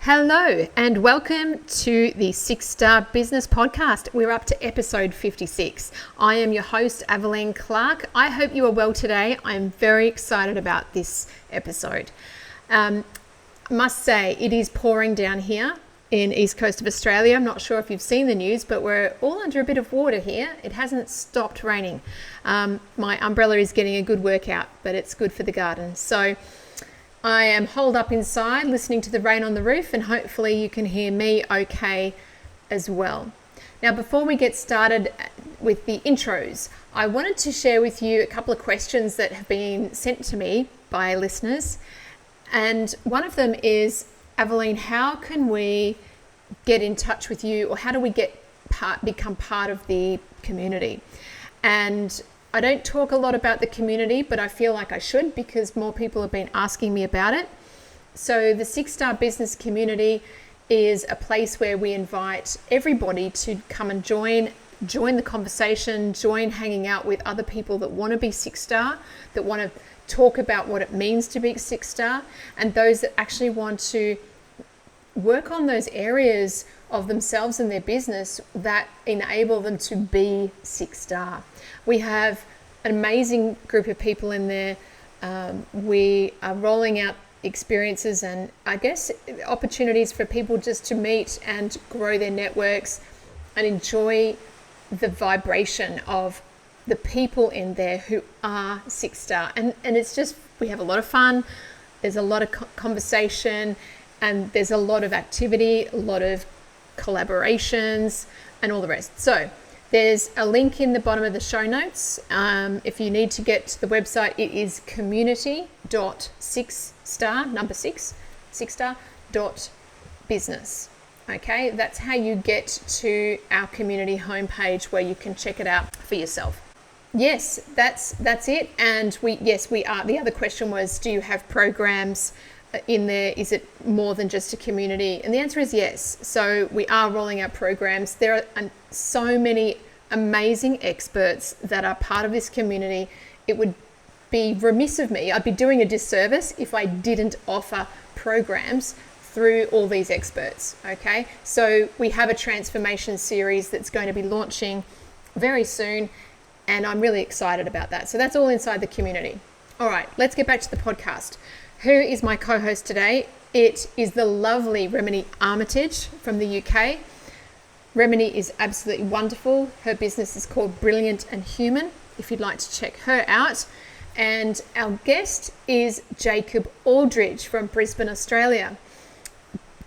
Hello and welcome to the 6-Star Business Podcast. We're up to episode 56. I am your host, Aveline Clark. I hope you are well today. I'm very excited about this episode. Must say, it is pouring down here in east coast of Australia. I'm not sure if you've seen the news, but we're all under a bit of water here. It hasn't stopped raining. My umbrella is getting a good workout, but it's good for the garden. So I am holed up inside listening to the rain on the roof, and hopefully you can hear me okay as well. Now, before we get started with the intros, I wanted to share with you a couple of questions that have been sent to me by listeners. And one of them is, Aveline, how can we get in touch with you, or how do we become part of the community? And I don't talk a lot about the community, but I feel like I should because more people have been asking me about it. So the 6-Star Business community is a place where we invite everybody to come and join the conversation, join hanging out with other people that want to be 6-Star, that want to talk about what it means to be 6-Star, and those that actually want to work on those areas of themselves and their business that enable them to be 6-Star. We have an amazing group of people in there. We are rolling out experiences and I guess opportunities for people just to meet and grow their networks and enjoy the vibration of the people in there who are 6-Star. And it's just, we have a lot of fun. There's a lot of conversation, and there's a lot of activity, a lot of collaborations and all the rest. So there's a link in the bottom of the show notes. If you need to get to the website, it is community.6star, number 6star.business. Okay, that's how you get to our community homepage where you can check it out for yourself. Yes, that's it. And we are. The other question was, do you have programs in there? Is it more than just a community? And the answer is yes. So we are rolling out programs. There are so many amazing experts that are part of this community. It would be remiss of me, I'd be doing a disservice if I didn't offer programs through all these experts. Okay, so we have a transformation series that's going to be launching very soon, and I'm really excited about that. So that's all inside the community. All right, let's get back to the podcast. Who is my co-host today? It is the lovely Remini Armitage from the UK. Remini is absolutely wonderful. Her business is called Brilliant and Human, if you'd like to check her out. And our guest is Jacob Aldridge from Brisbane, Australia.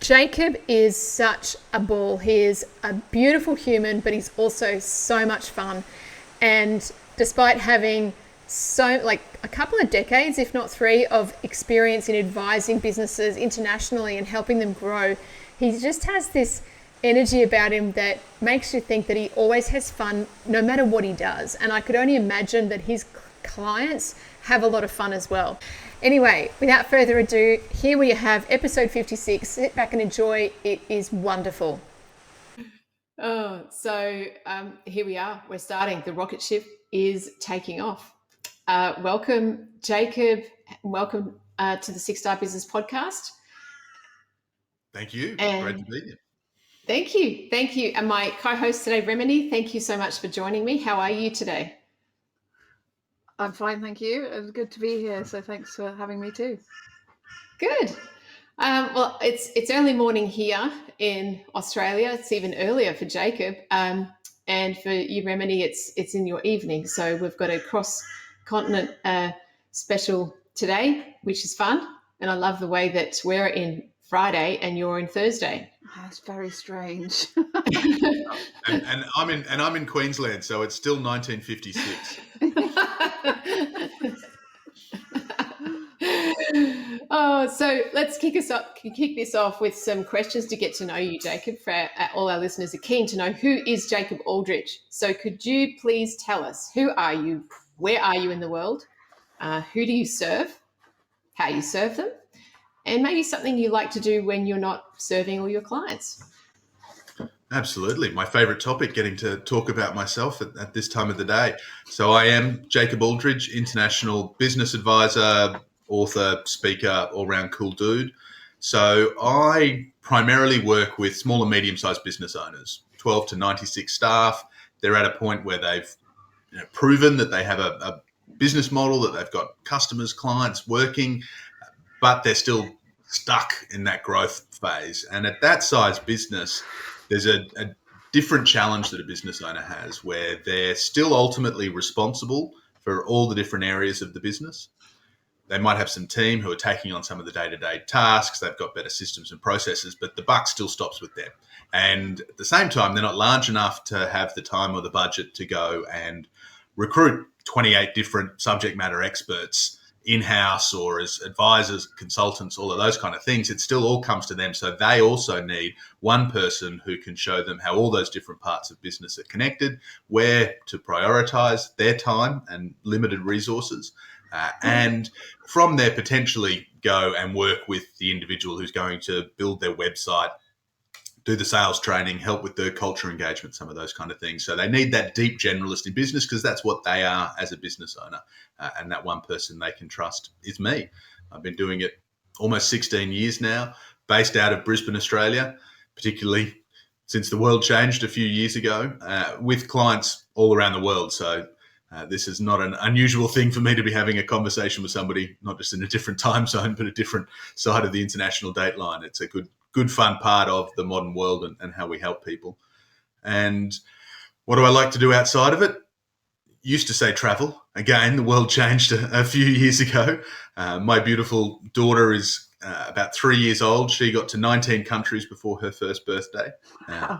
Jacob is such a ball. He is a beautiful human, but he's also so much fun. And despite having a couple of decades, if not 3, of experience in advising businesses internationally and helping them grow, he just has this energy about him that makes you think that he always has fun no matter what he does. And I could only imagine that his clients have a lot of fun as well. Anyway, without further ado, here we have episode 56. Sit back and enjoy. It is wonderful. So here we are. We're starting. The rocket ship is taking off. Welcome, Jacob. Welcome to the 6-Star Business Podcast. Thank you. Great to be here. Thank you. And my co-host today, Remini, thank you so much for joining me. How are you today? I'm fine, thank you. It's good to be here, so thanks for having me too. Good. Well, it's early morning here in Australia. It's even earlier for Jacob. And for you, Remini, it's in your evening. So we've got a cross-continent special today, which is fun. And I love the way that we're in Friday and you're in Thursday. That's very strange. and I'm in Queensland, so it's still 1956. So let's kick this off with some questions to get to know you, Jacob. For all our listeners are keen to know, who is Jacob Aldridge? So could you please tell us, who are you? Where are you in the world? Who do you serve? How you serve them? And maybe something you like to do when you're not serving all your clients. Absolutely. My favourite topic, getting to talk about myself at this time of the day. So I am Jacob Aldridge, international business advisor, author, speaker, all-round cool dude. So I primarily work with small and medium-sized business owners, 12 to 96 staff. They're at a point where they've proven that they have a business model, that they've got customers, clients working, but they're still stuck in that growth phase. And at that size business, there's a different challenge that a business owner has where they're still ultimately responsible for all the different areas of the business. They might have some team who are taking on some of the day-to-day tasks. They've got better systems and processes, but the buck still stops with them. And at the same time, they're not large enough to have the time or the budget to go and recruit 28 different subject matter experts in-house or as advisors, consultants, all of those kind of things. It still all comes to them. So they also need one person who can show them how all those different parts of business are connected, where to prioritize their time and limited resources. And from there, potentially go and work with the individual who's going to build their website, do the sales training, help with the culture engagement, some of those kind of things. So they need that deep generalist in business because that's what they are as a business owner. And that one person they can trust is me. I've been doing it almost 16 years now, based out of Brisbane, Australia, particularly since the world changed a few years ago, with clients all around the world. So this is not an unusual thing for me to be having a conversation with somebody, not just in a different time zone, but a different side of the international date line. It's a good fun part of the modern world and how we help people. And what do I like to do outside of it? Used to say travel. Again, the world changed a few years ago. My beautiful daughter is about 3 years old. She got to 19 countries before her first birthday,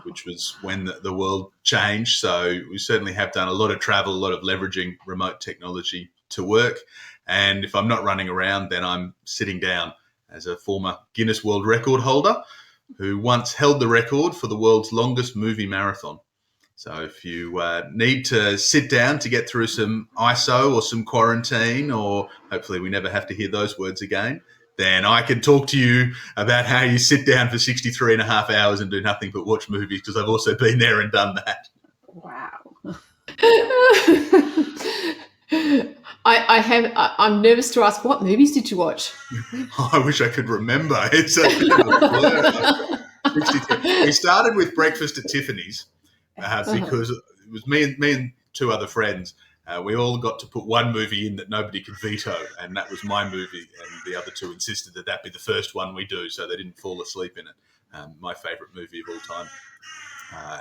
which was when the world changed. So we certainly have done a lot of travel, a lot of leveraging remote technology to work. And if I'm not running around, then I'm sitting down as a former Guinness World Record holder who once held the record for the world's longest movie marathon. So if you need to sit down to get through some ISO or some quarantine, or hopefully we never have to hear those words again, then I can talk to you about how you sit down for 63 and a half hours and do nothing but watch movies, because I've also been there and done that. Wow. I'm nervous to ask, what movies did you watch? I wish I could remember. It's a bit of a blur. We started with Breakfast at Tiffany's because it was me and two other friends. We all got to put one movie in that nobody could veto, and that was my movie, and the other two insisted that be the first one we do, so they didn't fall asleep in it. My favourite movie of all time.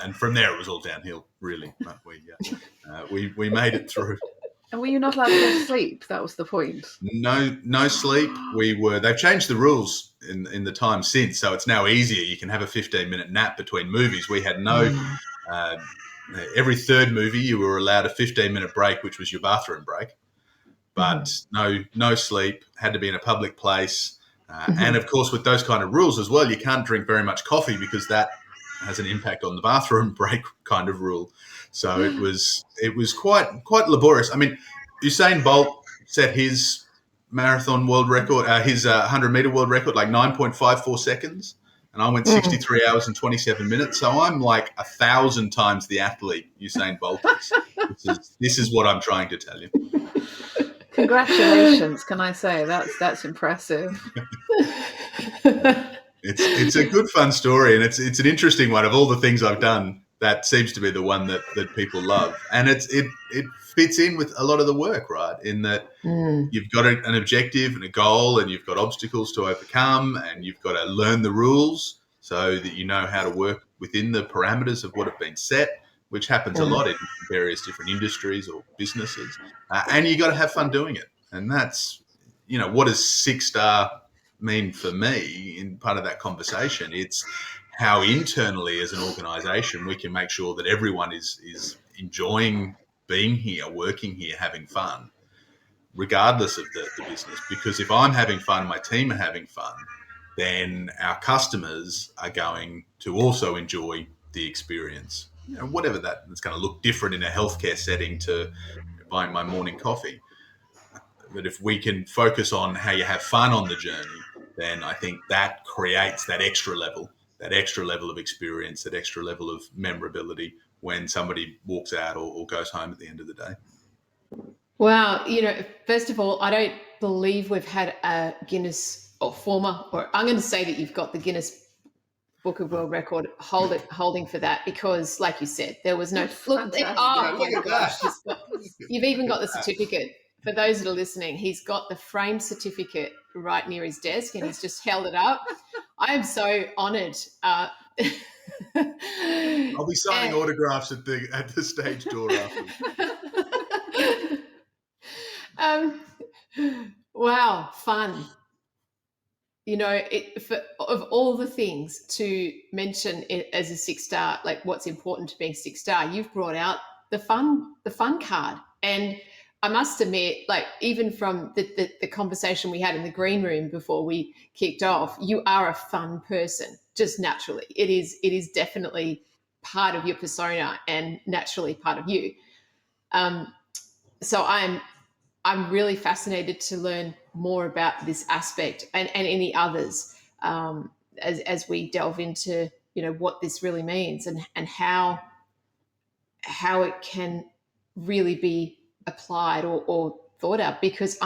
And from there, it was all downhill, really. But we made it through. And were you not allowed to go to sleep? That was the point. No sleep. They've changed the rules in the time since, so it's now easier. You can have a 15-minute nap between movies. We had every third movie you were allowed a 15-minute break, which was your bathroom break. But no sleep, had to be in a public place. And of course, with those kind of rules as well, you can't drink very much coffee because that has an impact on the bathroom break kind of rule. So it was quite laborious. I mean, Usain Bolt set his marathon world record, his 100-meter world record, like 9.54 seconds. And I went 63 hours and 27 minutes. So I'm like 1,000 times the athlete Usain Bolt is. This is what I'm trying to tell you. Congratulations, can I say? That's impressive. It's a good fun story, and it's an interesting one. Of all the things I've done, that seems to be the one that people love, and it fits in with a lot of the work, right? In that you've got an objective and a goal, and you've got obstacles to overcome, and you've got to learn the rules so that you know how to work within the parameters of what have been set, which happens a lot in various different industries or businesses, and you got to have fun doing it. And that's, what does 6-star mean for me in part of that conversation? It's how internally as an organisation we can make sure that everyone is enjoying being here, working here, having fun, regardless of the business. Because if I'm having fun, my team are having fun, then our customers are going to also enjoy the experience. Whatever that's going to look different in a healthcare setting to buying my morning coffee. But if we can focus on how you have fun on the journey, then I think that creates that extra level of experience, that extra level of memorability when somebody walks out or goes home at the end of the day. Wow. First of all, I don't believe we've had a Guinness or former, or I'm going to say that you've got the Guinness Book of World Record holding for that, because, like you said, there was no Fantastic. Oh Look my at gosh! that. You've even got the certificate. For those that are listening, he's got the framed certificate right near his desk, and he's just held it up. I am so honoured. I'll be signing autographs at the stage door after. Wow, fun. You know, of all the things to mention it as a 6-star, like what's important to being 6-star, you've brought out the fun card. And I must admit, like, even from the conversation we had in the green room before we kicked off, you are a fun person, just naturally. It is definitely part of your persona and naturally part of you. So I'm really fascinated to learn more about this aspect and any others, as we delve into, you know, what this really means and how it can really be applied or thought out, because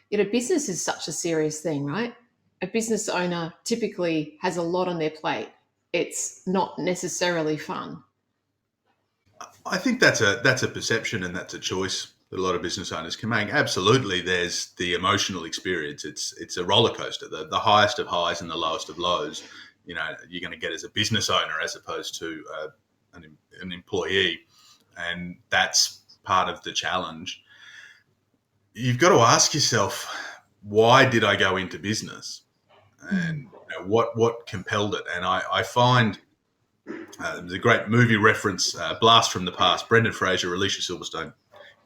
you know, business is such a serious thing, right? A business owner typically has a lot on their plate. It's not necessarily fun. I think that's a perception, and that's a choice that a lot of business owners can make. Absolutely, there's the emotional experience. It's a roller coaster, the highest of highs and the lowest of lows. You know, you're going to get as a business owner as opposed to an employee, and that's part of the challenge. You've got to ask yourself, why did I go into business, and you know, what compelled it? And I find. There's a great movie reference, Blast from the Past, Brendan Fraser, Alicia Silverstone.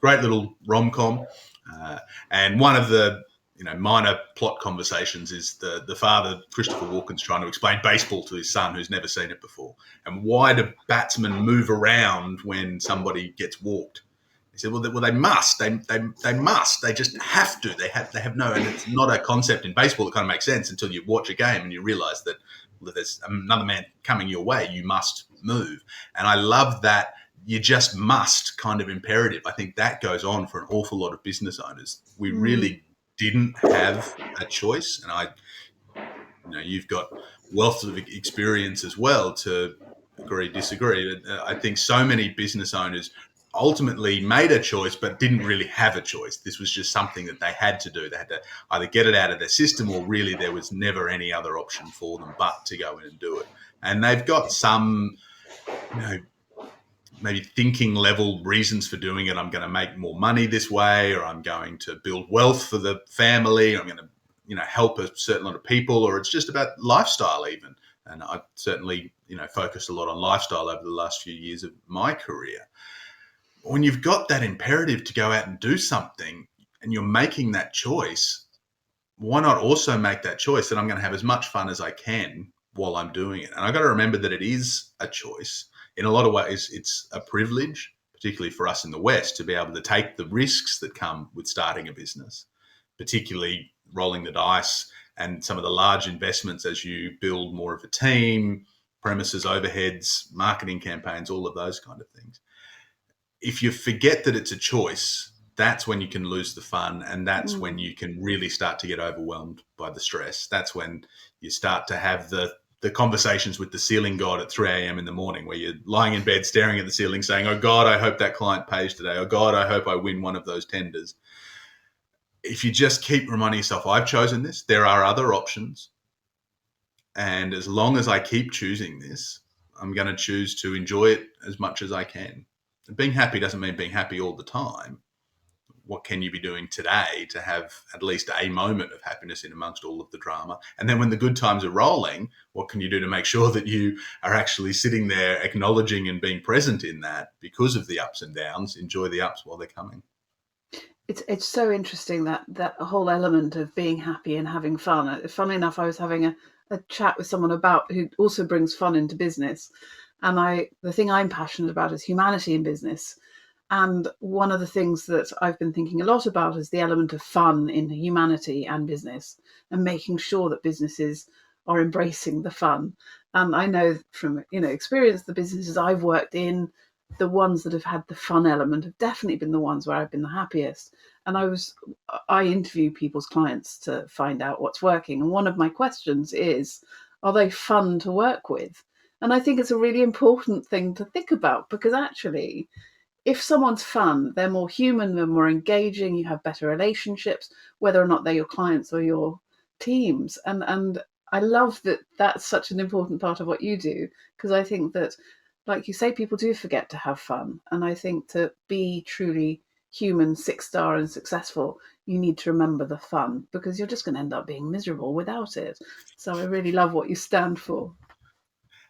Great little rom-com. And one of the minor plot conversations is the father, Christopher Walken's, trying to explain baseball to his son who's never seen it before. And why do batsmen move around when somebody gets walked? He said, well, they must. They must. They just have to. They have no, and it's not a concept in baseball that kind of makes sense until you watch a game and you realise that there's another man coming your way. You must move. And I love that you just must kind of imperative. I think that goes on for an awful lot of business owners. We really didn't have a choice. And you've got wealth of experience as well to agree, disagree. I think so many business owners ultimately made a choice but didn't really have a choice. This was just something that they had to do. They had to either get it out of their system, or really there was never any other option for them but to go in and do it. And they've got some, maybe thinking level reasons for doing it. I'm going to make more money this way, or I'm going to build wealth for the family, or I'm going to help a certain lot of people, or it's just about lifestyle even. And I've certainly focused a lot on lifestyle over the last few years of my career. When you've got that imperative to go out and do something and you're making that choice, why not also make that choice that I'm going to have as much fun as I can while I'm doing it? And I've got to remember that it is a choice. In a lot of ways, it's a privilege, particularly for us in the West, to be able to take the risks that come with starting a business, particularly rolling the dice and some of the large investments as you build more of a team, premises, overheads, marketing campaigns, all of those kind of things. If you forget that it's a choice, that's when you can lose the fun, and that's when you can really start to get overwhelmed by the stress. That's when you start to have the conversations with the ceiling god at 3 a.m. in the morning, where you're lying in bed staring at the ceiling saying, oh God, I hope that client pays today. Oh God, I hope I win one of those tenders. If you just keep reminding yourself, I've chosen this, there are other options. And as long as I keep choosing this, I'm going to choose to enjoy it as much as I can. Being happy doesn't mean being happy all the time. What can you be doing today to have at least a moment of happiness in amongst all of the drama? And then when the good times are rolling, what can you do to make sure that you are actually sitting there acknowledging and being present in that because of the ups and downs? Enjoy the ups while they're coming. It's so interesting, that whole element of being happy and having fun. Funnily enough, I was having a chat with someone who also brings fun into business. And the thing I'm passionate about is humanity in business. And one of the things that I've been thinking a lot about is the element of fun in humanity and business, and making sure that businesses are embracing the fun. And I know from experience, the businesses I've worked in, the ones that have had the fun element have definitely been the ones where I've been the happiest. And I interview people's clients to find out what's working. And one of my questions is, are they fun to work with? And I think it's a really important thing to think about, because actually, if someone's fun, they're more human, they're more engaging, you have better relationships, whether or not they're your clients or your teams. And I love that that's such an important part of what you do, because I think that, like you say, people do forget to have fun. And I think to be truly human, 6-star and successful, you need to remember the fun, because you're just going to end up being miserable without it. So I really love what you stand for.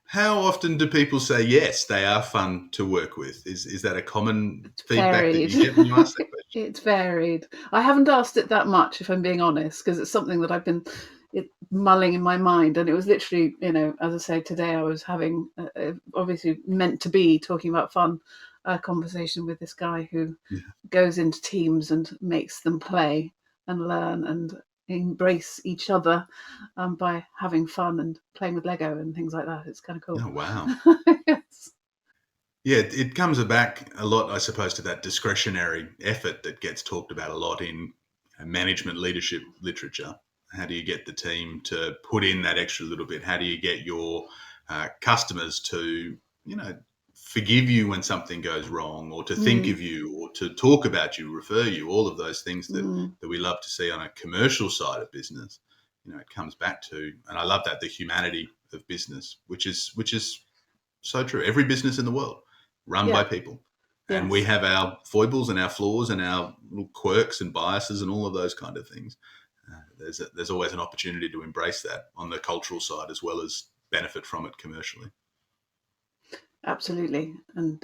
How often do people say, yes, they are fun to work with? Is that a common feedback that Varied. you get when you ask that question? It's varied. I haven't asked it that much, if I'm being honest, because it's something that I've been mulling in my mind. And it was literally, as I say, today I was having, obviously meant to be talking about fun, conversation with this guy who goes into teams and makes them play and learn and embrace each other, by having fun and playing with Lego and things like that. It's kind of cool. Oh, wow. Yes. Yeah, it comes back a lot, I suppose, to that discretionary effort that gets talked about a lot in management leadership literature. How do you get the team to put in that extra little bit? How do you get your customers to, forgive you when something goes wrong, or to think of you, or to talk about you, refer you, all of those things that we love to see on a commercial side of business. It comes back to, and I love that, the humanity of business, which is so true. Every business in the world run by people. And we have our foibles and our flaws and our little quirks and biases and all of those kind of things. There's always an opportunity to embrace that on the cultural side, as well as benefit from it commercially. Absolutely. And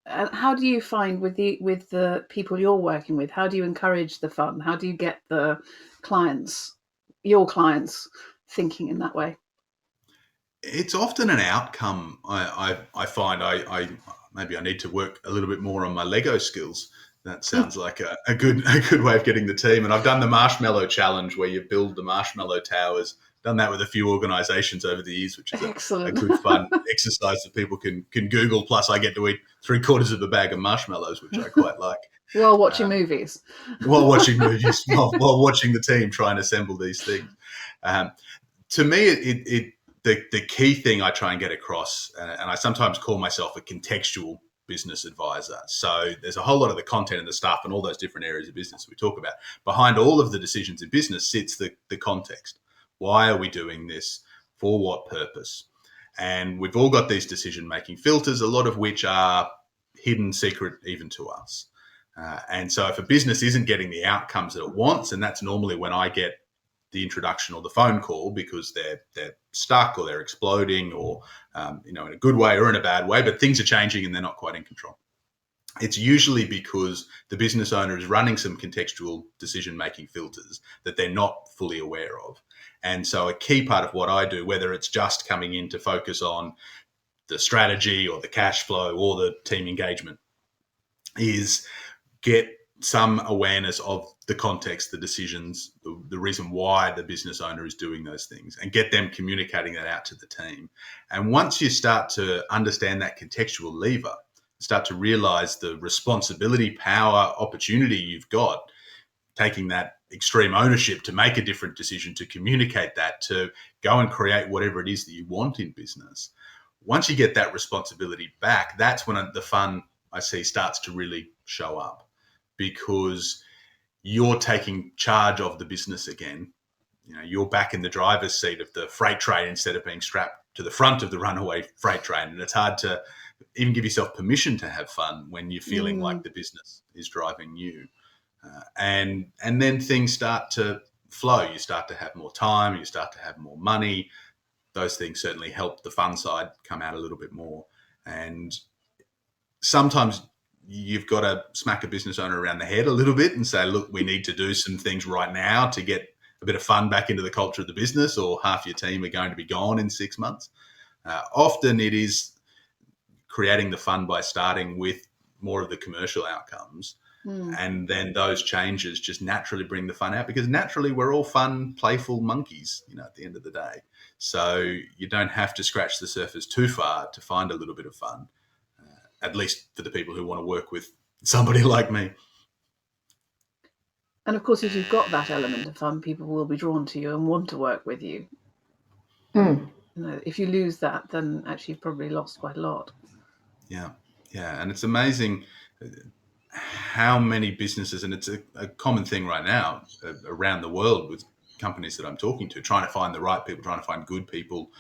how do you find with the people you're working with, how do you encourage the fun? How do you get the your clients thinking in that way? It's often an outcome. I find maybe I need to work a little bit more on my Lego skills. That sounds like a good way of getting the team. And I've done the marshmallow challenge, where you build the marshmallow towers. Done that with a few organisations over the years, which is a good fun exercise that people can Google. Plus, I get to eat 3/4 of a bag of marshmallows, which I quite like. While watching movies. While watching movies, while watching the team try and assemble these things. To me, the key thing I try and get across, and I sometimes call myself a contextual business advisor. So there's a whole lot of the content and the stuff and all those different areas of business we talk about. Behind all of the decisions in business sits the context. Why are we doing this? For what purpose? And we've all got these decision-making filters, a lot of which are hidden secret even to us. And so if a business isn't getting the outcomes that it wants, and that's normally when I get the introduction or the phone call, because they're stuck or they're exploding, or in a good way or in a bad way, but things are changing and they're not quite in control. It's usually because the business owner is running some contextual decision-making filters that they're not fully aware of. And so a key part of what I do, whether it's just coming in to focus on the strategy or the cash flow or the team engagement, is get some awareness of the context, the decisions, the reason why the business owner is doing those things, and get them communicating that out to the team. And once you start to understand that contextual lever, start to realize the responsibility, power, opportunity you've got, taking that extreme ownership to make a different decision, to communicate that, to go and create whatever it is that you want in business. Once you get that responsibility back, that's when the fun, I see, starts to really show up, because you're taking charge of the business again. You're back in the driver's seat of the freight train instead of being strapped to the front of the runaway freight train. And it's hard to even give yourself permission to have fun when you're feeling like the business is driving you. And then things start to flow. You start to have more time, you start to have more money. Those things certainly help the fun side come out a little bit more. And sometimes you've got to smack a business owner around the head a little bit and say, look, we need to do some things right now to get a bit of fun back into the culture of the business, or half your team are going to be gone in 6 months. Often it is creating the fun by starting with more of the commercial outcomes. And then those changes just naturally bring the fun out, because naturally we're all fun, playful monkeys, at the end of the day. So you don't have to scratch the surface too far to find a little bit of fun. at least for the people who want to work with somebody like me. And of course, if you've got that element of fun, people will be drawn to you and want to work with you. If you lose that, then actually you've probably lost quite a lot. Yeah. And it's amazing how many businesses, and it's a common thing right now around the world with companies that I'm talking to, trying to find the right people, trying to find good people,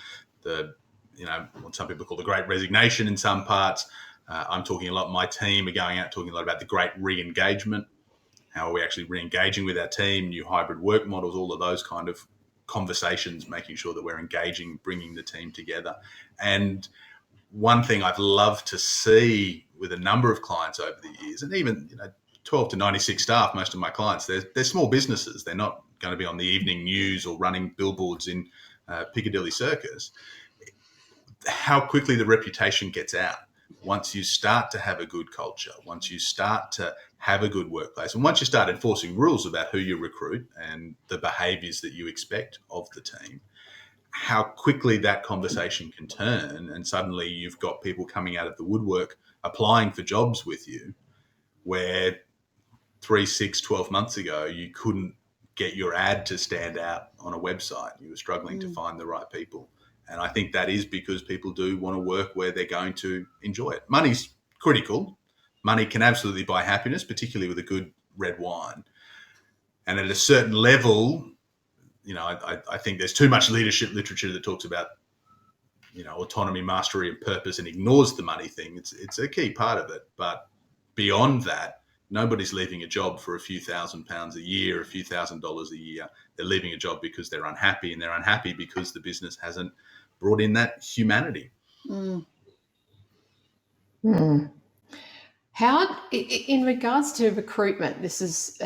what some people call the great resignation in some parts. I'm talking a lot, my team are going out talking a lot about the great re-engagement. How are we actually re-engaging with our team, new hybrid work models, all of those kind of conversations, making sure that we're engaging, bringing the team together. And one thing I've loved to see with a number of clients over the years, and even 12 to 96 staff, most of my clients, they're small businesses. They're not going to be on the evening news or running billboards in Piccadilly Circus. How quickly the reputation gets out once you start to have a good culture, once you start to have a good workplace, and once you start enforcing rules about who you recruit and the behaviours that you expect of the team, how quickly that conversation can turn, and suddenly you've got people coming out of the woodwork applying for jobs with you where 3, 6, 12 months ago you couldn't get your ad to stand out on a website. You were struggling to find the right people. And I think that is because people do want to work where they're going to enjoy it. Money's critical. Money can absolutely buy happiness, particularly with a good red wine. And at a certain level, I think there's too much leadership literature that talks about, autonomy, mastery, and purpose, and ignores the money thing. It's a key part of it. But beyond that, nobody's leaving a job for a few £1,000s a year, a few $1,000s a year. They're leaving a job because they're unhappy, and they're unhappy because the business hasn't brought in that humanity. How, in regards to recruitment, this is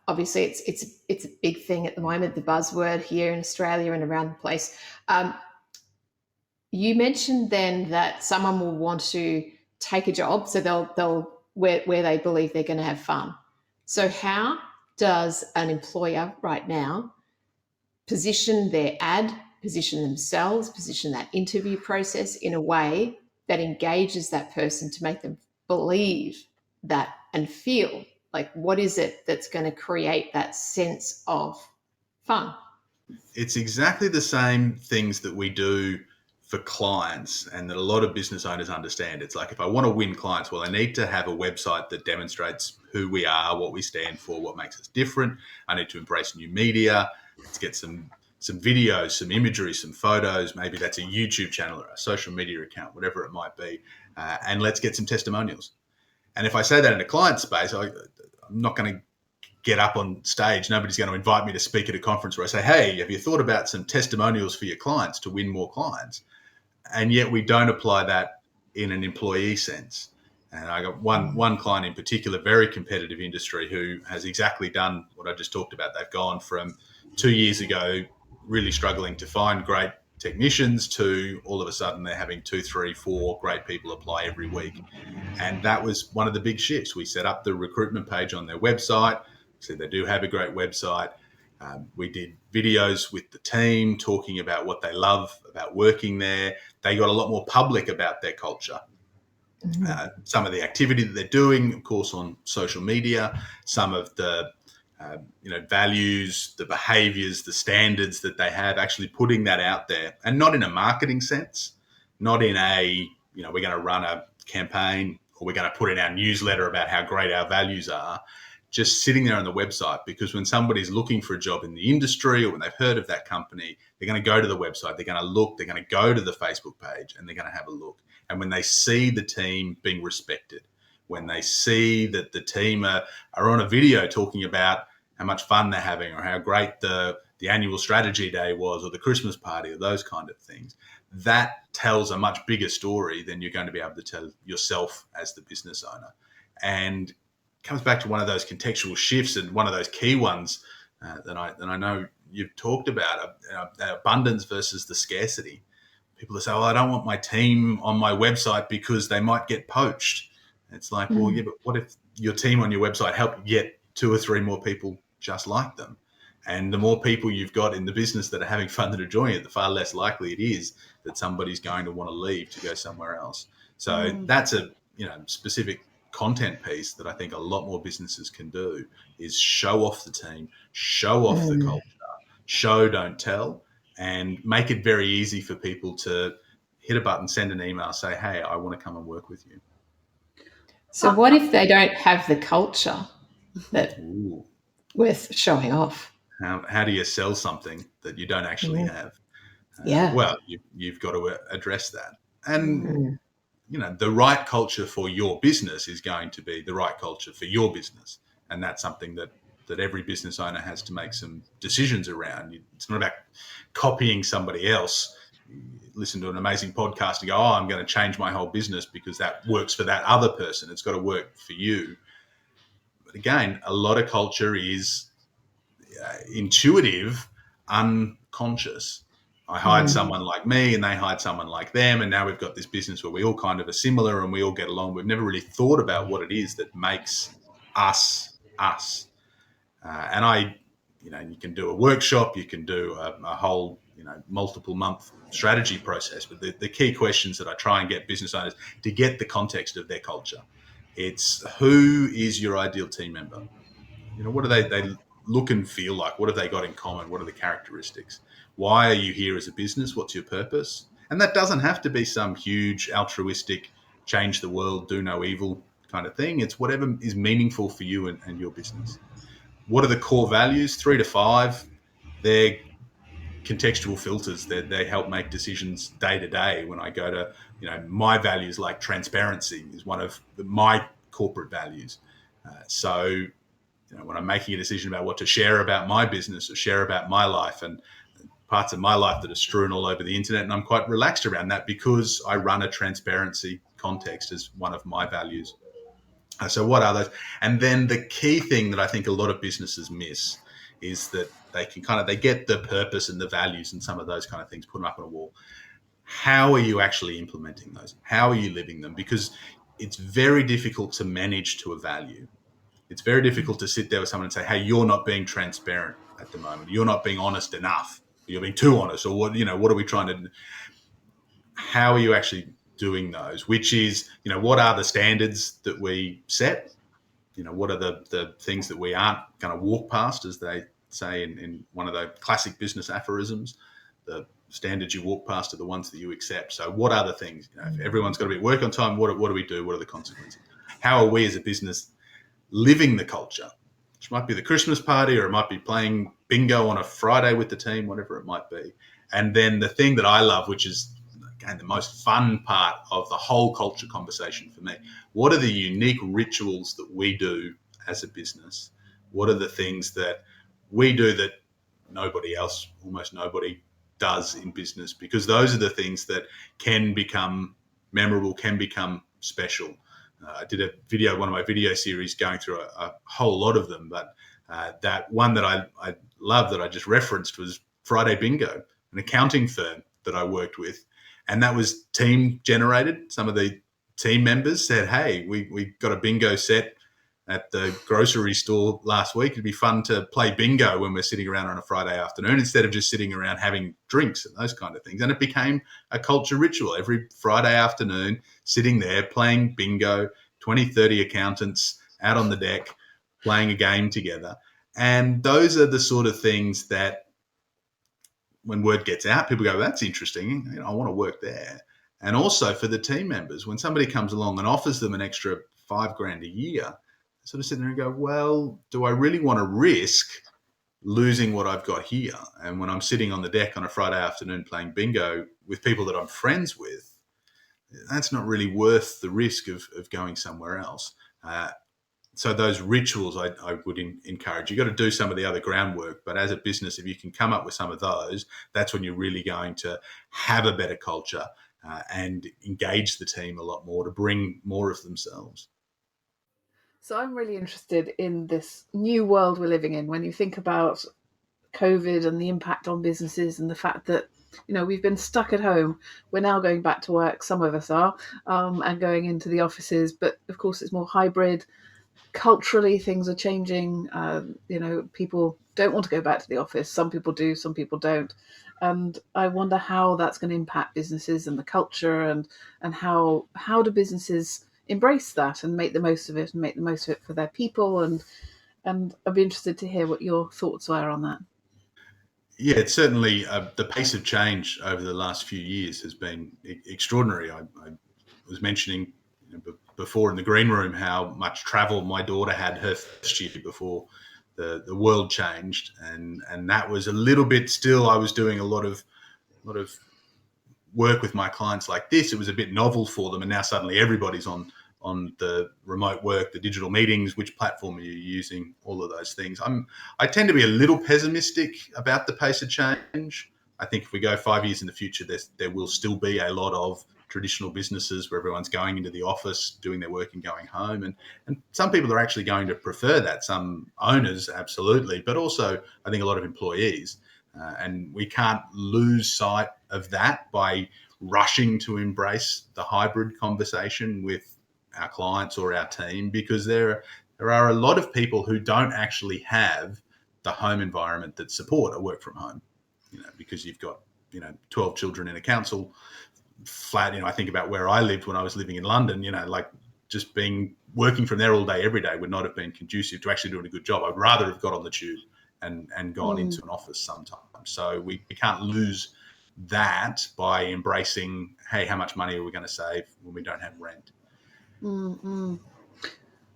obviously it's a big thing at the moment, the buzzword here in Australia and around the place. You mentioned then that someone will want to take a job, so they'll where they believe they're going to have fun. So how does an employer right now position their ad, position themselves, position that interview process in a way that engages that person to make them believe that and feel like, what is it that's going to create that sense of fun? It's exactly the same things that we do for clients and that a lot of business owners understand. It's like, if I want to win clients, well, I need to have a website that demonstrates who we are, what we stand for, what makes us different. I need to embrace new media. Let's get some videos, some imagery, some photos. Maybe that's a YouTube channel or a social media account, whatever it might be. And let's get some testimonials. And if I say that in a client space, I'm not going to get up on stage. Nobody's going to invite me to speak at a conference where I say, hey, have you thought about some testimonials for your clients to win more clients? And yet we don't apply that in an employee sense. And I got one client in particular, very competitive industry, who has exactly done what I just talked about. They've gone from 2 years ago really struggling to find great technicians to all of a sudden they're having 2, 3, 4 great people apply every week. And that was one of the big shifts. We set up the recruitment page on their website. So they do have a great website. We did videos with the team talking about what they love about working there. They got a lot more public about their culture. Some of the activity that they're doing, of course, on social media, some of the values, the behaviors, the standards that they have, actually putting that out there, and not in a marketing sense, not in a, we're going to run a campaign or we're going to put in our newsletter about how great our values are. Just sitting there on the website, because when somebody's looking for a job in the industry or when they've heard of that company, they're going to go to the website, they're going to look, they're going to go to the Facebook page and they're going to have a look. And when they see the team being respected, when they see that the team are on a video talking about how much fun they're having or how great the annual strategy day was or the Christmas party or those kind of things, that tells a much bigger story than you're going to be able to tell yourself as the business owner. And comes back to one of those contextual shifts, and one of those key ones that I know you've talked about, abundance versus the scarcity. People say, I don't want my team on my website because they might get poached. It's like, well, yeah, but what if your team on your website help get 2 or 3 more people just like them? And the more people you've got in the business that are having fun, that are enjoying it, the far less likely it is that somebody's going to want to leave to go somewhere else. So that's a specific content piece that I think a lot more businesses can do is show off the team, show off the culture, show, don't tell, and make it very easy for people to hit a button, send an email, say, hey, I want to come and work with you. So what if they don't have the culture that Ooh. worth showing off? How do you sell something that you don't actually have? Yeah. Well, you've got to address that. And, the right culture for your business is going to be the right culture for your business. And that's something that every business owner has to make some decisions around. It's not about copying somebody else. You listen to an amazing podcast and go, oh, I'm going to change my whole business because that works for that other person. It's got to work for you. But again, a lot of culture is intuitive, unconscious. I hired someone like me and they hired someone like them. And now we've got this business where we all kind of are similar and we all get along. We've never really thought about what it is that makes us, us. And you can do a workshop, you can do a whole, multiple month strategy process. But the key questions that I try and get business owners to get the context of their culture. It's who is your ideal team member? What do they look and feel like? What have they got in common? What are the characteristics? Why are you here as a business? What's your purpose? And that doesn't have to be some huge altruistic, change the world, do no evil kind of thing. It's whatever is meaningful for you and your business. What are the core values? 3 to 5. They're contextual filters that they help make decisions day to day. When I go to, my values, like transparency is one of my corporate values. So when I'm making a decision about what to share about my business or share about my life and parts of my life that are strewn all over the internet, and I'm quite relaxed around that because I run a transparency context as one of my values. So what are those? And then the key thing that I think a lot of businesses miss is that they get the purpose and the values and some of those kind of things, put them up on a wall. How are you actually implementing those? How are you living them? Because it's very difficult to manage to a value. It's very difficult to sit there with someone and say, hey, you're not being transparent at the moment. You're not being honest enough. You're being too honest. Or what are we trying to, how are you actually doing those? Which is, what are the standards that we set? What are the things that we aren't going to walk past, as they say in one of the classic business aphorisms? The standards you walk past are the ones that you accept. So what are the things? If everyone's got to be at work on time, what do we do? What are the consequences? How are we as a business living the culture, which might be the Christmas party or it might be playing bingo on a Friday with the team, whatever it might be. And then the thing that I love, which is, again, the most fun part of the whole culture conversation for me, what are the unique rituals that we do as a business? What are the things that we do that almost nobody does in business? Because those are the things that can become memorable, can become special. I did a video, one of my video series, going through a whole lot of them, but that one that I love that I just referenced was Friday Bingo, an accounting firm that I worked with, and that was team generated. Some of the team members said, hey, we got a bingo set at the grocery store last week. It'd be fun to play bingo when we're sitting around on a Friday afternoon instead of just sitting around having drinks and those kind of things. And it became a culture ritual every Friday afternoon, sitting there playing bingo, 20, 30 accountants out on the deck playing a game together. And those are the sort of things that when word gets out, people go, that's interesting. I want to work there. And also for the team members, when somebody comes along and offers them an extra $5,000 a year, sort of sit there and go, well, do I really want to risk losing what I've got here? And when I'm sitting on the deck on a Friday afternoon playing bingo with people that I'm friends with, that's not really worth the risk of going somewhere else. So those rituals I would encourage. You've got to do some of the other groundwork, but as a business, if you can come up with some of those, that's when you're really going to have a better culture and engage the team a lot more to bring more of themselves. So I'm really interested in this new world we're living in. When you think about COVID and the impact on businesses and the fact that, we've been stuck at home. We're now going back to work. Some of us are, and going into the offices. But of course, it's more hybrid. Culturally, things are changing. People don't want to go back to the office. Some people do, some people don't. And I wonder how that's going to impact businesses and the culture, and how do businesses embrace that and make the most of it, and make the most of it for their people. And I'd be interested to hear what your thoughts are on that. Yeah, it's certainly the pace of change over the last few years has been extraordinary. I was mentioning before in the green room how much travel my daughter had her first year before the world changed, and that was a little bit still. I was doing a lot of work with my clients like this. It was a bit novel for them, and now suddenly everybody's on the remote work, the digital meetings, which platform are you using, all of those things. I tend to be a little pessimistic about the pace of change. I think if we go 5 years in the future, there will still be a lot of traditional businesses where everyone's going into the office, doing their work and going home. And some people are actually going to prefer that. Some owners, absolutely, but also I think a lot of employees. And we can't lose sight of that by rushing to embrace the hybrid conversation with our clients or our team, because there are a lot of people who don't actually have the home environment that support a work from home, because you've got 12 children in a council flat. I think about where I lived when I was living in London, like just working from there all day every day would not have been conducive to actually doing a good job. I'd rather have got on the tube and gone into an office sometimes. So we can't lose that by embracing, hey, how much money are we going to save when we don't have rent? Mm-hmm.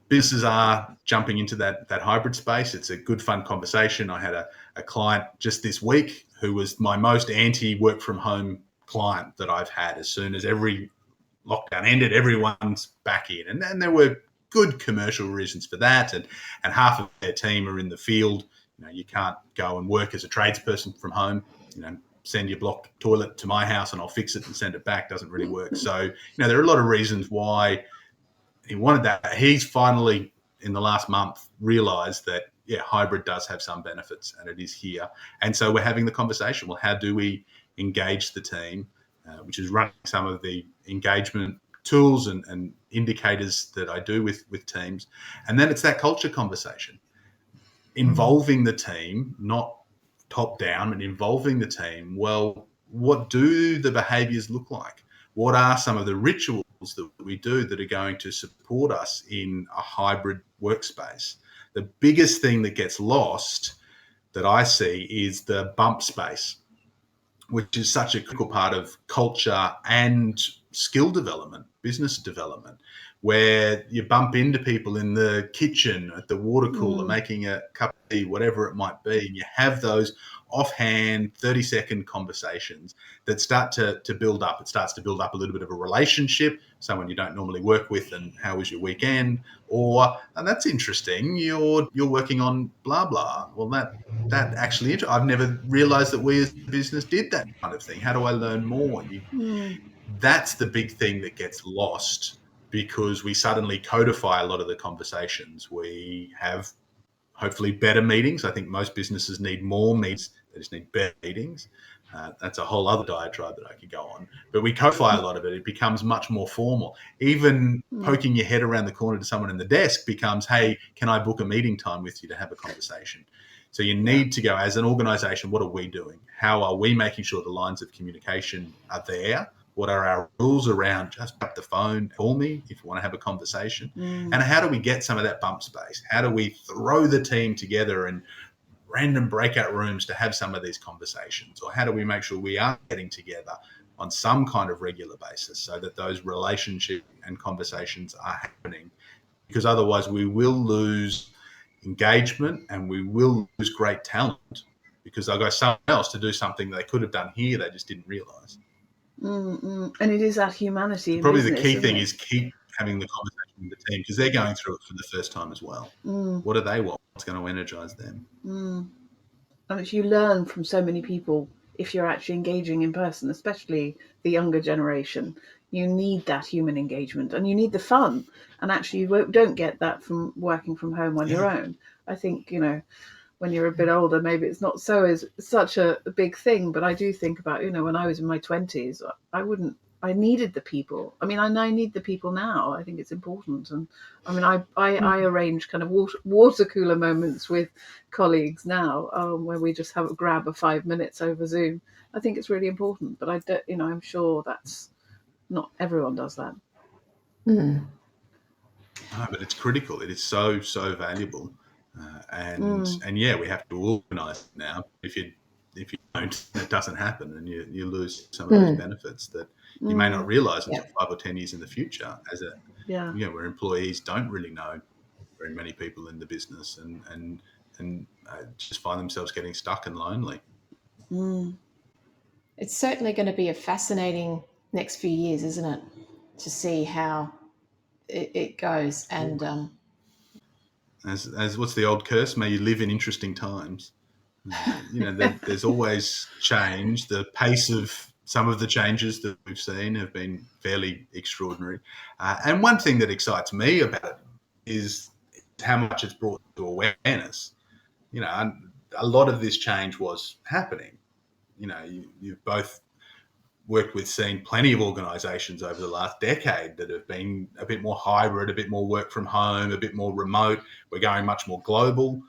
Businesses are jumping into that hybrid space. It's a good, fun conversation. I had a client just this week who was my most anti-work from home client that I've had. As soon as every lockdown ended, everyone's back in. And then there were good commercial reasons for that. And half of their team are in the field. You can't go and work as a tradesperson from home. Send your blocked toilet to my house and I'll fix it and send it back. Doesn't really work. So, there are a lot of reasons why he wanted that. He's finally, in the last month, realized that, hybrid does have some benefits and it is here. And so we're having the conversation. Well, how do we engage the team, which is running some of the engagement tools and indicators that I do with teams. And then it's that culture conversation, involving the team, not top down, and involving the team. Well, what do the behaviors look like? What are some of the rituals that we do that are going to support us in a hybrid workspace? The biggest thing that gets lost that I see is the bump space, which is such a critical part of culture and skill development, business development, where you bump into people in the kitchen, at the water cooler, making a cup of tea, whatever it might be. And you have those offhand 30-second conversations that start to build up. It starts to build up a little bit of a relationship, someone you don't normally work with, and how was your weekend? Or, and that's interesting, you're working on blah, blah. Well, that actually, I've never realized that we as a business did that kind of thing. How do I learn more? That's the big thing that gets lost, because we suddenly codify a lot of the conversations. We have hopefully better meetings. I think most businesses need more meetings. They just need better meetings. That's a whole other diatribe that I could go on. But we codify a lot of it. It becomes much more formal. Even poking your head around the corner to someone in the desk becomes, hey, can I book a meeting time with you to have a conversation? So you need to go, as an organization, what are we doing? How are we making sure the lines of communication are there? What are our rules around just pick up the phone, call me if you want to have a conversation? And how do we get some of that bump space? How do we throw the team together in random breakout rooms to have some of these conversations? Or how do we make sure we are getting together on some kind of regular basis so that those relationships and conversations are happening? Because otherwise we will lose engagement and we will lose great talent, because they'll go somewhere else to do something they could have done here, they just didn't realize. And it is that humanity in Probably business, the key isn't thing it? is keep having the conversation with the team, because they're going through it for the first time as well. What do they want? What's going to energize them? And which you learn from so many people if you're actually engaging in person, especially the younger generation. You need that human engagement and you need the fun. And actually, you don't get that from working from home on your own. I think, when you're a bit older, maybe it's not so as such a big thing. But I do think about, when I was in my 20s, I wouldn't I needed the people. I mean, I need the people now. I think it's important. And I mean, I arrange kind of water cooler moments with colleagues now, where we just have a grab of 5 minutes over Zoom. I think it's really important, but I don't, I'm sure that's not everyone does that. Mm. No, but it's critical. It is so valuable, and yeah, we have to organise it now. If you don't, it doesn't happen, and you lose some of those benefits that you may not realise until 5 or 10 years in the future. Yeah. Where employees don't really know very many people in the business, and just find themselves getting stuck and lonely. It's certainly going to be a fascinating next few years, isn't it? To see how it goes. And As what's the old curse? May you live in interesting times. There's always change. The pace of some of the changes that we've seen have been fairly extraordinary. And one thing that excites me about it is how much it's brought to awareness. A lot of this change was happening. You've both worked with, seen plenty of organisations over the last decade that have been a bit more hybrid, a bit more work from home, a bit more remote. We're going much more global.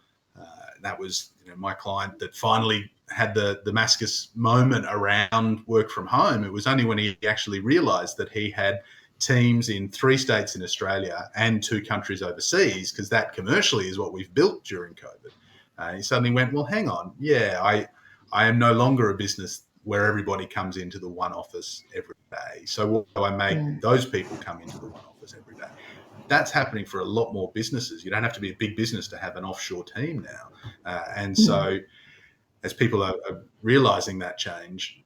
That was my client that finally had the Damascus moment around work from home. It was only when he actually realised that he had teams in 3 states in Australia and 2 countries overseas, because that commercially is what we've built during COVID. He suddenly went, well, hang on, I am no longer a business where everybody comes into the one office every day. So what do I make those people come into the one office every day? That's happening for a lot more businesses. You don't have to be a big business to have an offshore team now. And so as people are realising that change,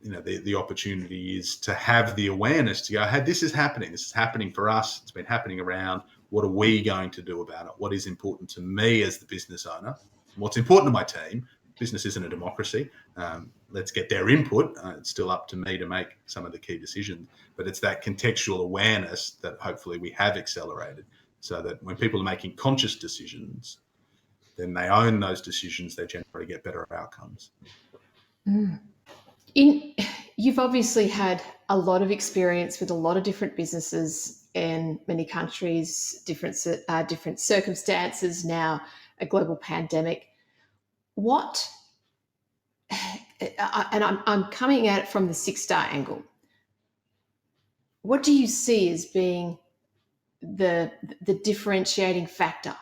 the opportunity is to have the awareness to go, hey, this is happening. This is happening for us. It's been happening around. What are we going to do about it? What is important to me as the business owner? What's important to my team? Business isn't a democracy. Let's get their input. It's still up to me to make some of the key decisions. But it's that contextual awareness that hopefully we have accelerated, so that when people are making conscious decisions, then they own those decisions, they generally get better outcomes. You've obviously had a lot of experience with a lot of different businesses in many countries, different circumstances, now a global pandemic. I'm coming at it from the 6-star angle. What do you see as being the differentiating factor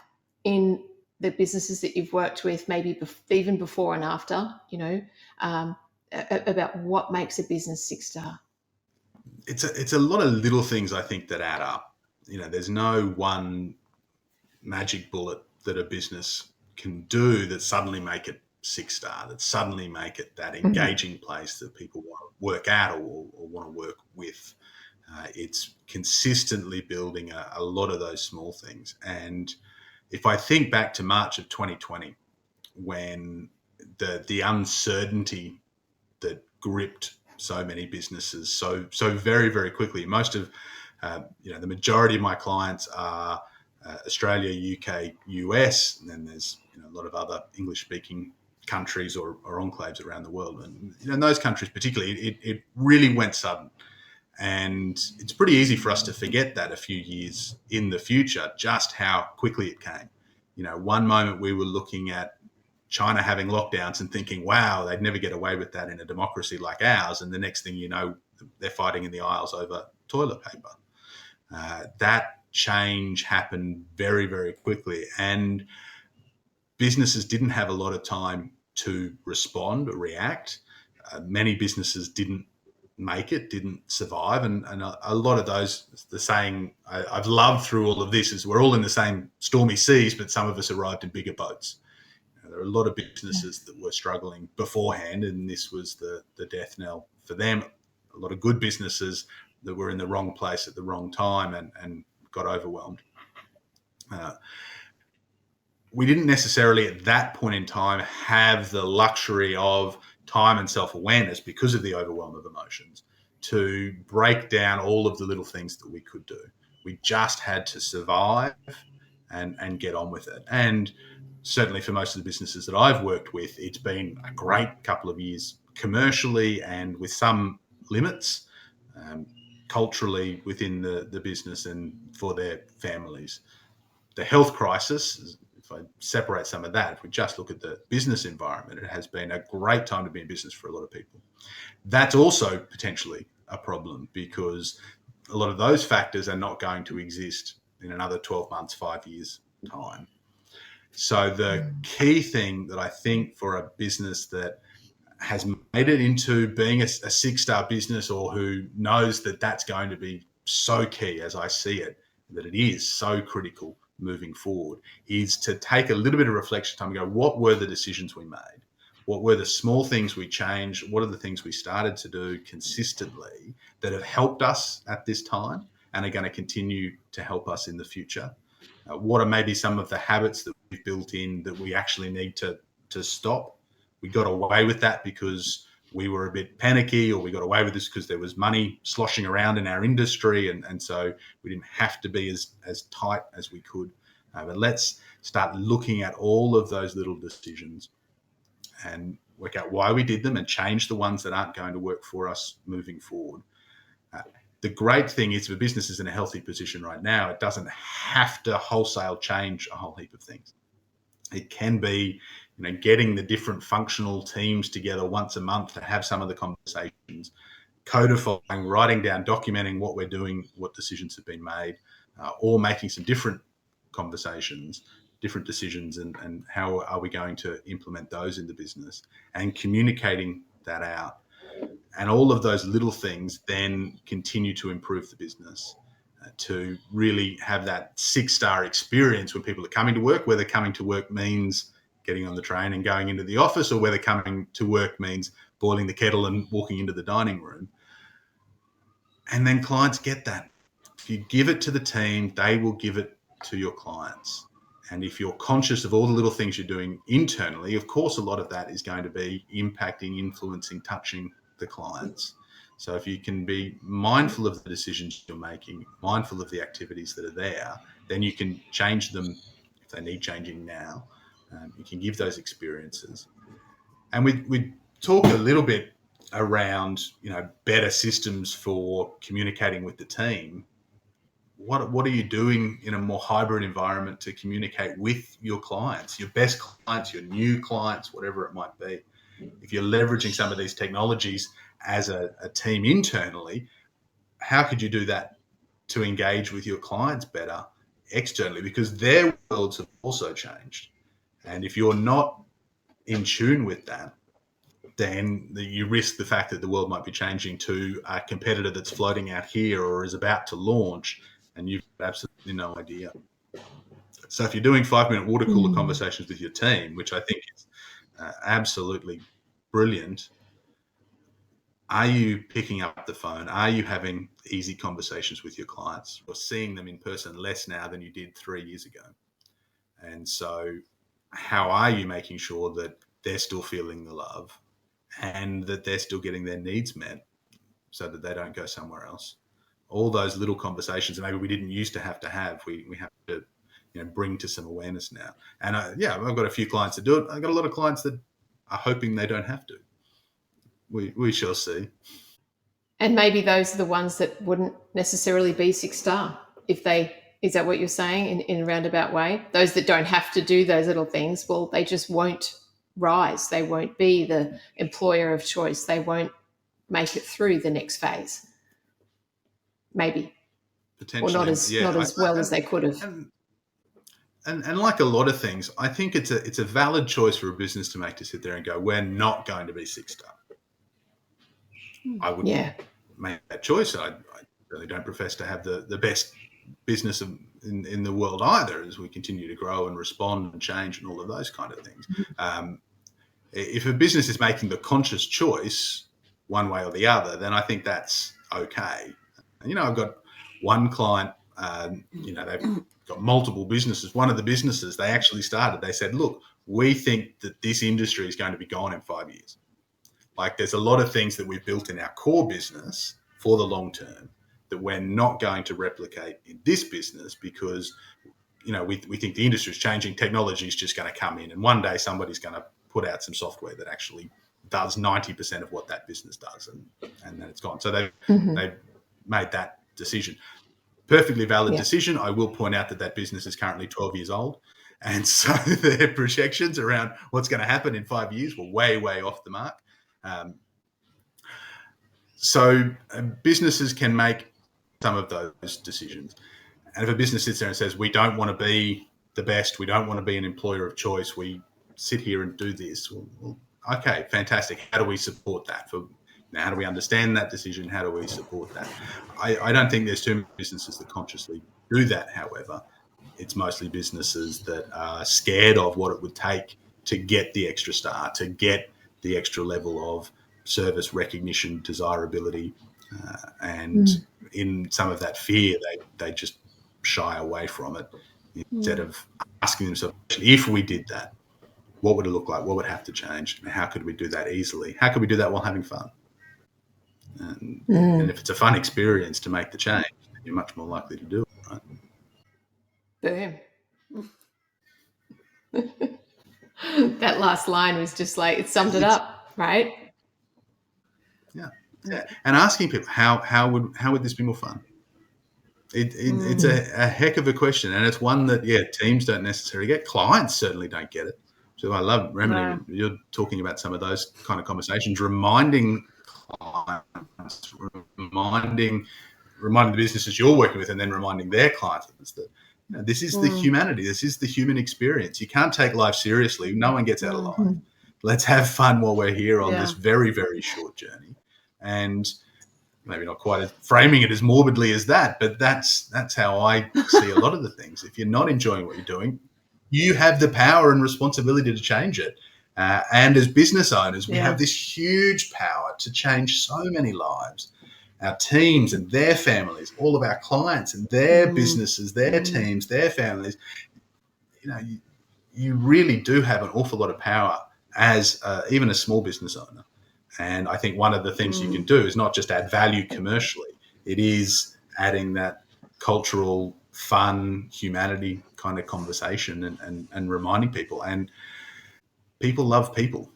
in the businesses that you've worked with, maybe even before and after, about what makes a business 6-star? It's a lot of little things, I think, that add up. There's no one magic bullet that a business can do that suddenly make it 6-star, that suddenly make it that engaging place that people want to work at or want to work with. It's consistently building a lot of those small things. And if I think back to March of 2020, when the uncertainty that gripped so many businesses so very, very quickly, most of the majority of my clients are Australia, UK, US, and then there's a lot of other English-speaking countries or enclaves around the world. And in those countries particularly, it really went sudden. And it's pretty easy for us to forget that a few years in the future, just how quickly it came. One moment we were looking at China having lockdowns and thinking, wow, they'd never get away with that in a democracy like ours. And the next thing you know, they're fighting in the aisles over toilet paper. That change happened very, very quickly. And businesses didn't have a lot of time to respond or react. Many businesses didn't make it, didn't survive. And a lot of those, the saying I've loved through all of this is we're all in the same stormy seas, but some of us arrived in bigger boats. There are a lot of businesses that were struggling beforehand, and this was the death knell for them. A lot of good businesses that were in the wrong place at the wrong time and got overwhelmed. We didn't necessarily at that point in time have the luxury of time and self-awareness because of the overwhelm of emotions to break down all of the little things that we could do. We just had to survive and get on with it. And certainly for most of the businesses that I've worked with, it's been a great couple of years commercially and with some limits. culturally within the business and for their families. The health crisis, if I separate some of that, if we just look at the business environment, it has been a great time to be in business for a lot of people. That's also potentially a problem because a lot of those factors are not going to exist in another 12 months, 5 years time. So the key thing that I think for a business that has made it into being a 6-star business, or who knows that that's going to be so key, as I see it, that it is so critical moving forward, is to take a little bit of reflection time and go, what were the decisions we made? What were the small things we changed? What are the things we started to do consistently that have helped us at this time and are going to continue to help us in the future? What are maybe some of the habits that we've built in that we actually need to stop? We got away with that because we were a bit panicky, or we got away with this because there was money sloshing around in our industry, and so we didn't have to be as tight as we could. But let's start looking at all of those little decisions and work out why we did them and change the ones that aren't going to work for us moving forward. The great thing is, if a business is in a healthy position right now, it doesn't have to wholesale change a whole heap of things. It can be, getting the different functional teams together once a month to have some of the conversations, codifying, writing down, documenting what we're doing, what decisions have been made, or making some different conversations, different decisions, and how are we going to implement those in the business, and communicating that out. And all of those little things then continue to improve the business, to really have that 6-star experience when people are coming to work, whether coming to work means getting on the train and going into the office, or whether coming to work means boiling the kettle and walking into the dining room. And then clients get that. If you give it to the team, they will give it to your clients. And if you're conscious of all the little things you're doing internally, of course, a lot of that is going to be impacting, influencing, touching the clients. So if you can be mindful of the decisions you're making, mindful of the activities that are there, then you can change them if they need changing now. You can give those experiences. And we talk a little bit around, better systems for communicating with the team. What are you doing in a more hybrid environment to communicate with your clients, your best clients, your new clients, whatever it might be? If you're leveraging some of these technologies as a team internally, how could you do that to engage with your clients better externally? Because their worlds have also changed. And if you're not in tune with that, then you risk the fact that the world might be changing to a competitor that's floating out here or is about to launch, and you've absolutely no idea. So if you're doing 5-minute water cooler conversations with your team, which I think is absolutely brilliant, are you picking up the phone? Are you having easy conversations with your clients? Or seeing them in person less now than you did 3 years ago? And so how are you making sure that they're still feeling the love and that they're still getting their needs met so that they don't go somewhere else? All those little conversations that maybe we didn't used to have, we have to bring to some awareness now. And I've got a few clients that do it. I've got a lot of clients that are hoping they don't have to. We shall see. And maybe those are the ones that wouldn't necessarily be 6-star is that what you're saying in a roundabout way? Those that don't have to do those little things, well, they just won't rise. They won't be the employer of choice. They won't make it through the next phase. Maybe. Potentially. Or not as well as they could have. And like a lot of things, I think it's a valid choice for a business to make, to sit there and go, we're not going to be 6-star. I would make that choice. I really don't profess to have the best business in the world either, as we continue to grow and respond and change and all of those kind of things. If a business is making the conscious choice one way or the other, then I think that's okay. And, I've got one client, they've got multiple businesses. One of the businesses they actually started, they said, look, we think that this industry is going to be gone in 5 years. Like, there's a lot of things that we've built in our core business for the long term that we're not going to replicate in this business because, we think the industry is changing. Technology is just going to come in, and one day somebody's going to put out some software that actually does 90% of what that business does, and then it's gone. So they've made that decision. Perfectly valid Yeah. decision. I will point out that business is currently 12 years old. And so their projections around what's going to happen in 5 years were way, way off the mark. So businesses can make some of those decisions. And if a business sits there and says, we don't want to be the best, we don't want to be an employer of choice, we sit here and do this, well, okay, fantastic. How do we support that? How do we understand that decision? How do we support that? I don't think there's too many businesses that consciously do that, however. It's mostly businesses that are scared of what it would take to get the extra star, to get the extra level of service recognition, desirability, and in some of that fear, they just shy away from it instead of asking themselves, if we did that, what would it look like? What would have to change? How could we do that easily? How could we do that while having fun? And if it's a fun experience to make the change, you're much more likely to do it, right? Boom. That last line was just like, it summed it up, right? Yeah. And asking people, how would this be more fun? It's a heck of a question, and it's one that teams don't necessarily get. Clients certainly don't get it. So I love, Remini, you're talking about some of those kind of conversations, reminding clients, reminding the businesses you're working with, and then reminding their clients that this is the humanity, this is the human experience. You can't take life seriously. No one gets out alive. Let's have fun while we're here on this very, very short journey. And maybe not quite as framing it as morbidly as that, but that's how I see a lot of the things. If you're not enjoying what you're doing, you have the power and responsibility to change it. And as business owners, we have this huge power to change so many lives. Our teams and their families, all of our clients and their businesses, their teams, their families. You really do have an awful lot of power as even a small business owner. And I think one of the things you can do is not just add value commercially. It is adding that cultural, fun, humanity kind of conversation and reminding people. And people love people.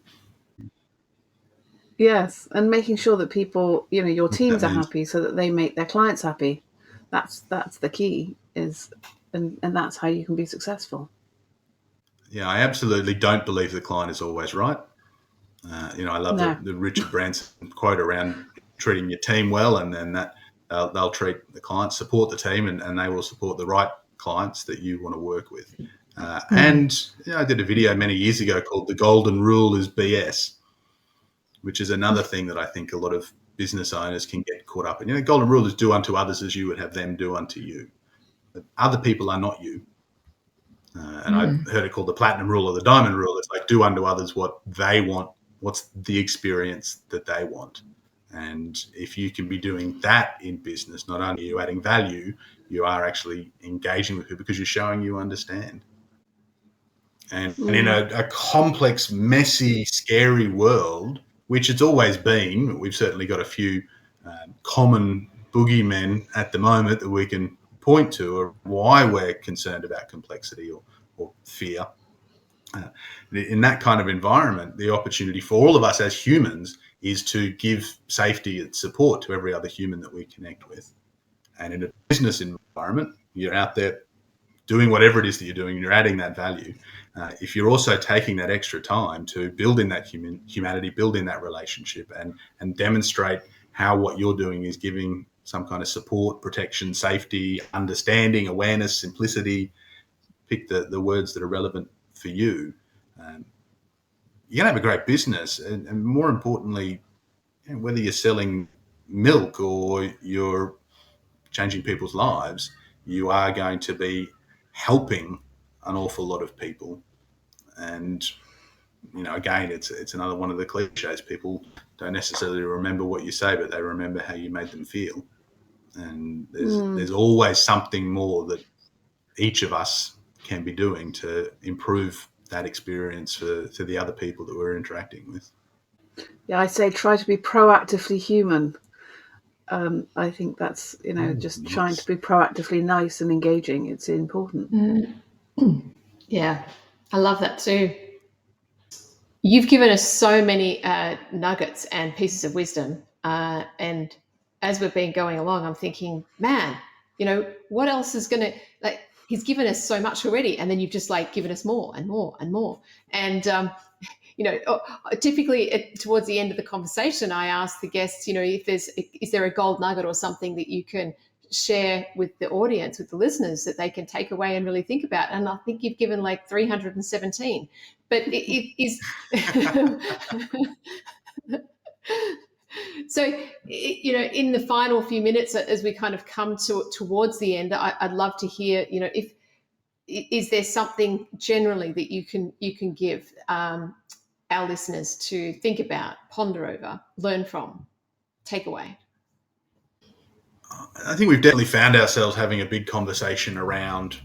Yes, and making sure that people, your teams are happy so that they make their clients happy. That's the key, and that's how you can be successful. Yeah, I absolutely don't believe the client is always right. I love the Richard Branson quote around treating your team well, and then that they'll treat the clients, support the team, and they will support the right clients that you want to work with. And I did a video many years ago called "The Golden Rule is BS," which is another thing that I think a lot of business owners can get caught up in. The golden rule is do unto others as you would have them do unto you. But other people are not you. And I've heard it called the platinum rule or the diamond rule. It's like do unto others what they want, what's the experience that they want. And if you can be doing that in business, not only are you adding value, you are actually engaging with people because you're showing you understand. And in a complex, messy, scary world, which it's always been, we've certainly got a few common boogeymen at the moment that we can point to or why we're concerned about complexity or fear. In that kind of environment, the opportunity for all of us as humans is to give safety and support to every other human that we connect with. And in a business environment, you're out there doing whatever it is that you're doing, and you're adding that value. If you're also taking that extra time to build in that humanity, build in that relationship, and demonstrate how what you're doing is giving some kind of support, protection, safety, understanding, awareness, simplicity, pick the words that are relevant for you, you're going to have a great business. And more importantly, whether you're selling milk or you're changing people's lives, you are going to be helping an awful lot of people. And again, it's another one of the cliches. People don't necessarily remember what you say, but they remember how you made them feel. And there's always something more that each of us can be doing to improve that experience for the other people that we're interacting with. Yeah, I say try to be proactively human. I think that's, just trying to be proactively nice and engaging. It's important. Yeah, I love that too. You've given us so many nuggets and pieces of wisdom, and as we've been going along, I'm thinking, man, what else is going to, like, he's given us so much already. And then you've just like given us more and more and more. And, typically towards the end of the conversation, I ask the guests, is there a gold nugget or something that you can share with the audience, with the listeners, that they can take away and really think about? And I think you've given like 317, but it is. So, in the final few minutes, as we kind of come towards the end, I'd love to hear, is there something generally that you can give our listeners to think about, ponder over, learn from, take away? I think we've definitely found ourselves having a big conversation around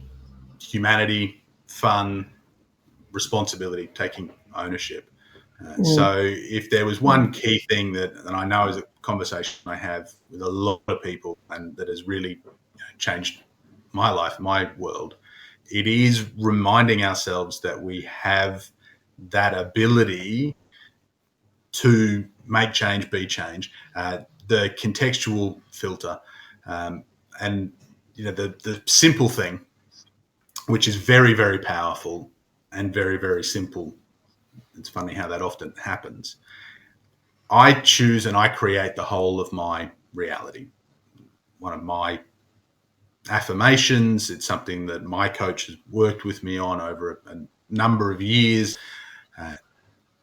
humanity, fun, responsibility, taking ownership. So if there was one key thing that I know is a conversation I have with a lot of people and that has really changed my life, my world, it is reminding ourselves that we have that ability to make change, be change, the contextual filter, and the simple thing, which is very, very powerful and very, very simple. It's funny how that often happens. I choose and I create the whole of my reality. One of my affirmations, it's something that my coach has worked with me on over a number of years.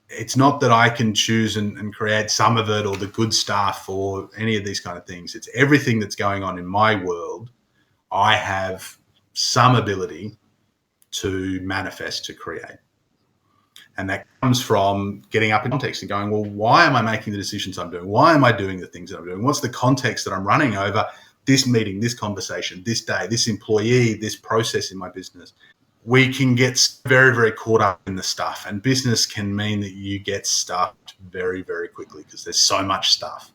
It's not that I can choose and create some of it or the good stuff or any of these kind of things. It's everything that's going on in my world. I have some ability to manifest, to create. And that comes from getting up in context and going, well, why am I making the decisions I'm doing? Why am I doing the things that I'm doing? What's the context that I'm running over this meeting, this conversation, this day, this employee, this process in my business? We can get very, very caught up in the stuff, and business can mean that you get stuffed very, very quickly because there's so much stuff.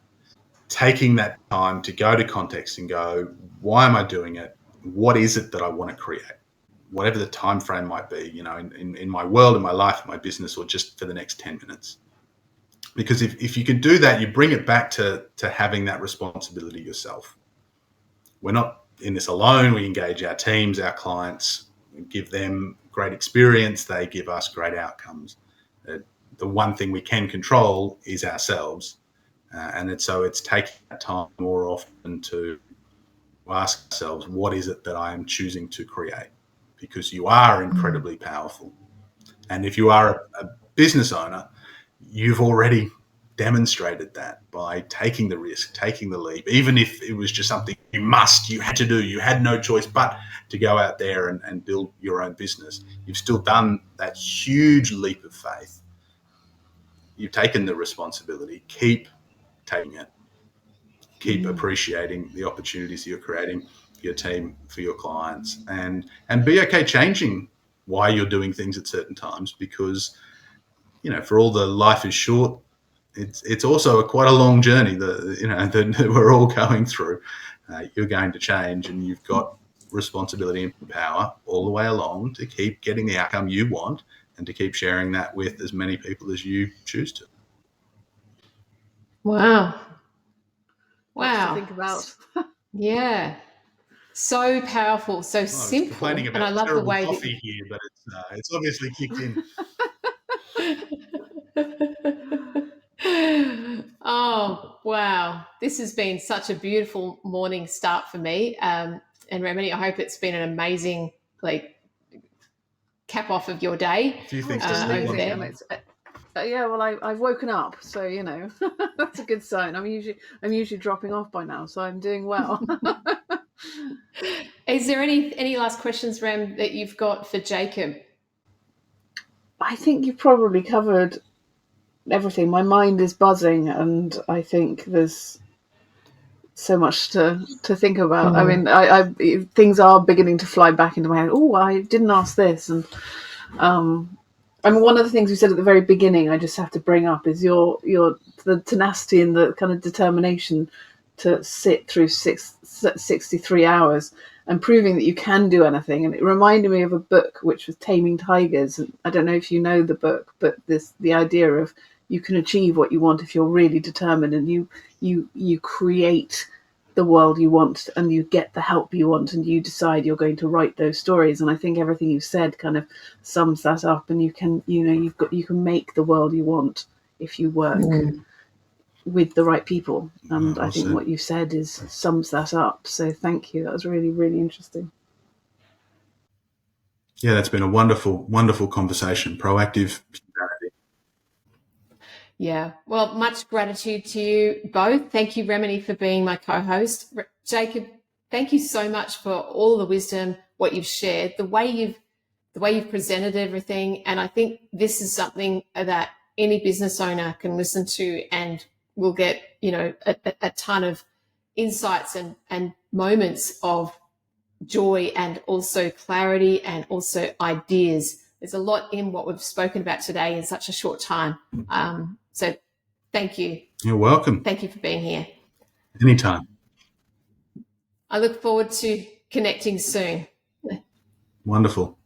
Taking that time to go to context and go, why am I doing it? What is it that I want to create? Whatever the time frame might be, in my world, in my life, in my business, or just for the next 10 minutes. Because if you can do that, you bring it back to having that responsibility yourself. We're not in this alone. We engage our teams, our clients, we give them great experience. They give us great outcomes. The one thing we can control is ourselves. And it's taking that time more often to ask ourselves, what is it that I am choosing to create? Because you are incredibly powerful. And if you are a business owner, you've already demonstrated that by taking the risk, taking the leap, even if it was just something you had to do, you had no choice but to go out there and build your own business. You've still done that huge leap of faith. You've taken the responsibility. Keep taking it. Keep appreciating the opportunities you're creating for your team, for your clients, and be okay changing why you're doing things at certain times, because for all the life is short, it's also quite a long journey that we're all going through. You're going to change, and you've got responsibility and power all the way along to keep getting the outcome you want and to keep sharing that with as many people as you choose to. Wow. Lots to think about. Yeah. So powerful, so simple. Complaining about and I love the way coffee here, but it's obviously kicked in. Oh, wow. This has been such a beautiful morning start for me. And Remini, I hope it's been an amazing cap off of your day. A few things to sleep on. Yeah, well, I've woken up, so that's a good sign. I'm usually dropping off by now, so I'm doing well. Is there any last questions, Rem, that you've got for Jacob? I think you've probably covered everything. My mind is buzzing, and I think there's so much to think about. I mean, I things are beginning to fly back into my head. Oh, I didn't ask this, and I mean, one of the things we said at the very beginning, I just have to bring up, is the tenacity and the kind of determination to sit through 63 hours and proving that you can do anything. And it reminded me of a book which was Taming Tigers. And I don't know if you know the book, but the idea of you can achieve what you want if you're really determined, and you create the world you want, and you get the help you want, and you decide you're going to write those stories. And I think everything you said kind of sums that up. And you can make the world you want if you work with the right people. And I think what you said sums that up. So thank you. That was really, really interesting. Yeah, that's been a wonderful, wonderful conversation. Proactive humanity. Yeah. Well, much gratitude to you both. Thank you, Remini, for being my co-host. Jacob, thank you so much for all the wisdom, what you've shared, the way you've presented everything. And I think this is something that any business owner can listen to and will get, a ton of insights and moments of joy, and also clarity, and also ideas. There's a lot in what we've spoken about today in such a short time. So thank you. You're welcome. Thank you for being here. Anytime. I look forward to connecting soon. Wonderful.